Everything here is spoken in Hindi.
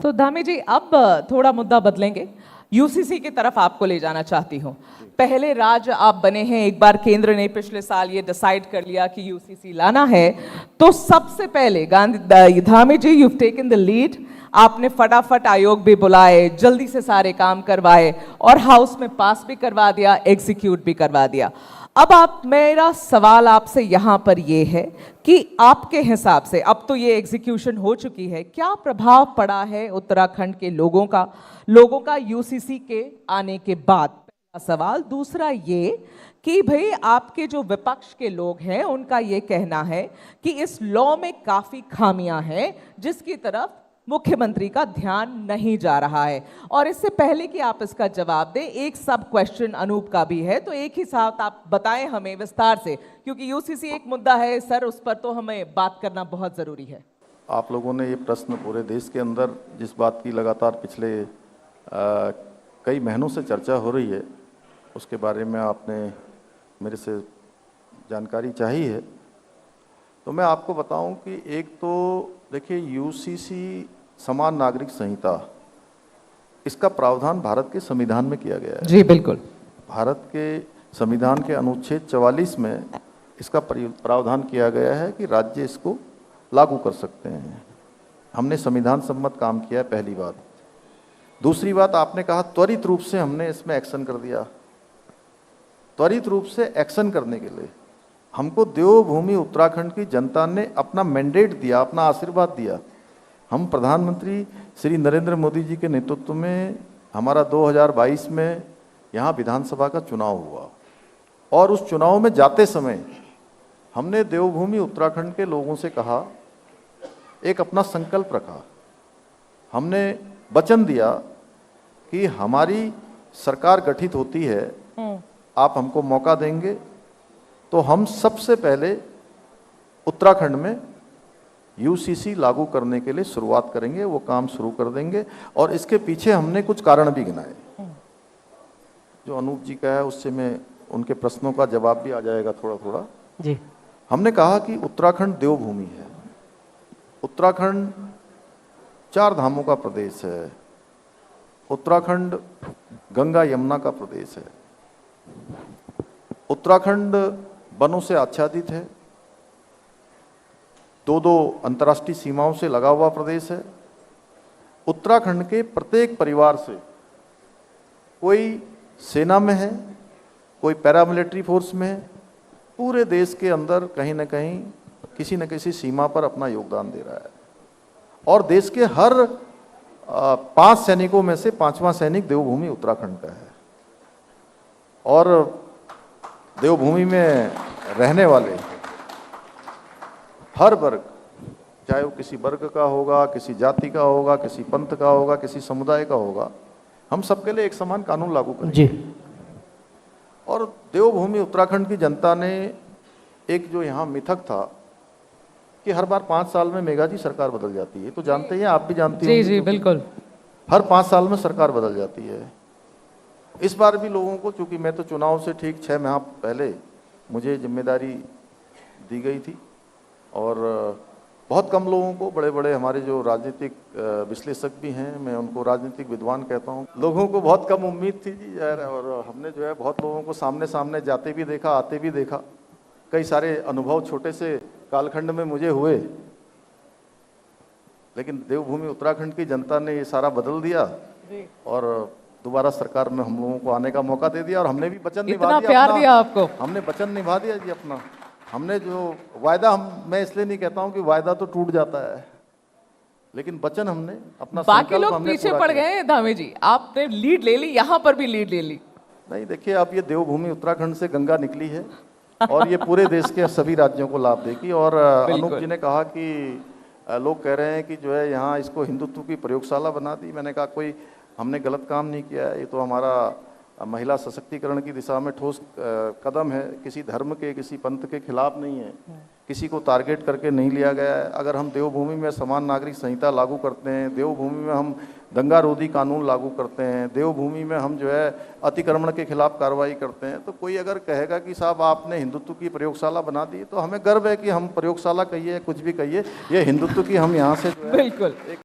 तो धामी जी, अब थोड़ा मुद्दा बदलेंगे। यूसीसी की तरफ आपको ले जाना चाहती हूँ। पहले राज्य आप बने हैं, एक बार केंद्र ने पिछले साल ये डिसाइड कर लिया कि यूसीसी लाना है, तो सबसे पहले गांधी धामी जी, यू टेकन द लीड। आपने फटाफट आयोग भी बुलाए, जल्दी से सारे काम करवाए और हाउस में पास भी करवा दिया, एग्जीक्यूट भी करवा दिया। अब आप, मेरा सवाल आपसे यहां पर यह है कि आपके हिसाब से अब तो ये एग्जीक्यूशन हो चुकी है, क्या प्रभाव पड़ा है उत्तराखंड के लोगों का यूसीसी के आने के बाद? पहला सवाल। दूसरा ये कि भाई आपके जो विपक्ष के लोग हैं उनका ये कहना है कि इस लॉ में काफी खामियां हैं जिसकी तरफ मुख्यमंत्री का ध्यान नहीं जा रहा है। और इससे पहले कि आप इसका जवाब दें, एक सब क्वेश्चन अनूप का भी है, तो एक ही साथ आप बताएं हमें विस्तार से, क्योंकि यूसीसी एक मुद्दा है सर, उस पर तो हमें बात करना बहुत जरूरी है। आप लोगों ने ये प्रश्न पूरे देश के अंदर जिस बात की लगातार पिछले कई महीनों से चर्चा हो रही है, उसके बारे में आपने मेरे से जानकारी चाहिए है, तो मैं आपको बताऊं कि एक तो देखिए, यूसीसी समान नागरिक संहिता, इसका प्रावधान भारत के संविधान में किया गया है। जी बिल्कुल। भारत के संविधान के अनुच्छेद 44 में इसका प्रावधान किया गया है कि राज्य इसको लागू कर सकते हैं। हमने संविधान सम्मत काम किया है, पहली बात। दूसरी बात, आपने कहा त्वरित रूप से हमने इसमें एक्शन कर दिया। त्वरित रूप से एक्शन करने के लिए हमको देवभूमि उत्तराखंड की जनता ने अपना मैंडेट दिया, अपना आशीर्वाद दिया। हम प्रधानमंत्री श्री नरेंद्र मोदी जी के नेतृत्व में हमारा 2022 में यहाँ विधानसभा का चुनाव हुआ, और उस चुनाव में जाते समय हमने देवभूमि उत्तराखंड के लोगों से कहा, एक अपना संकल्प रखा, हमने वचन दिया कि हमारी सरकार गठित होती है, आप हमको मौका देंगे तो हम सबसे पहले उत्तराखंड में यूसीसी लागू करने के लिए शुरुआत करेंगे, वो काम शुरू कर देंगे। और इसके पीछे हमने कुछ कारण भी गिनाए। जो अनूप जी का है उससे मैं उनके प्रश्नों का जवाब भी आ जाएगा थोड़ा थोड़ा जी। हमने कहा कि उत्तराखंड देवभूमि है, उत्तराखंड 4 धामों का प्रदेश है, उत्तराखंड गंगा यमुना का प्रदेश है, उत्तराखंड वनों से आच्छादित है, 2 अंतर्राष्ट्रीय सीमाओं से लगा हुआ प्रदेश है। उत्तराखंड के प्रत्येक परिवार से कोई सेना में है, कोई पैरामिलिट्री फोर्स में है, पूरे देश के अंदर कहीं ना कहीं किसी न किसी सीमा पर अपना योगदान दे रहा है। और देश के हर 5 सैनिकों में से 5वां सैनिक देवभूमि उत्तराखंड का है। और देवभूमि में रहने वाले हर वर्ग, चाहे वो किसी वर्ग का होगा, किसी जाति का होगा, किसी पंथ का होगा, किसी समुदाय का होगा, हम सबके लिए एक समान कानून लागू करेंगे जी। और देवभूमि उत्तराखंड की जनता ने एक जो यहाँ मिथक था कि हर बार 5 साल में मेघा जी सरकार बदल जाती है, तो जानते हैं, आप भी जानती हैं। जी जी बिल्कुल। हर 5 साल में सरकार बदल जाती है। इस बार भी लोगों को, चूंकि मैं तो चुनाव से ठीक 6 माह पहले मुझे जिम्मेदारी दी गई थी, और बहुत कम लोगों को, बड़े बड़े हमारे जो राजनीतिक विश्लेषक भी हैं, मैं उनको राजनीतिक विद्वान कहता हूं, लोगों को बहुत कम उम्मीद थी जी यार। और हमने जो है बहुत लोगों को सामने सामने जाते भी देखा, आते भी देखा। कई सारे अनुभव छोटे से कालखंड में मुझे हुए, लेकिन देवभूमि उत्तराखंड की जनता ने ये सारा बदल दिया और दोबारा सरकार में हम लोगों को आने का मौका दे दिया। और हमने भी वचन निभा दिया, प्यार दिया आपको। हमने वचन निभा दिया जी अपना। हमने जो वायदा, मैं इसलिए नहीं कहता हूं कि वायदा तो टूट जाता है, लेकिन वचन हमने अपना, बाकी लोग पीछे पड़ गए धामी जी, आपने लीड ले ली, यहाँ पर भी लीड ले ली। नहीं, देखिए, अब ये देवभूमि उत्तराखंड से गंगा निकली है और ये पूरे देश के सभी राज्यों को लाभ देगी। और अनूप जी ने कहा कि लोग कह रहे हैं कि जो है यहाँ इसको हिंदुत्व की प्रयोगशाला बना दी। मैंने कहा कोई हमने गलत काम नहीं किया है, ये तो हमारा महिला सशक्तिकरण की दिशा में ठोस कदम है। किसी धर्म के, किसी पंथ के खिलाफ नहीं है, किसी को टारगेट करके नहीं लिया गया है। अगर हम देवभूमि में समान नागरिक संहिता लागू करते हैं, देवभूमि में हम दंगा रोधी कानून लागू करते हैं, देवभूमि में हम जो है अतिक्रमण के खिलाफ कार्रवाई करते हैं, तो कोई अगर कहेगा कि साहब आपने हिंदुत्व की प्रयोगशाला बना दी, तो हमें गर्व है कि हम प्रयोगशाला कहिए, कुछ भी कहिए, ये हिंदुत्व की हम यहाँ से जो है बिल्कुल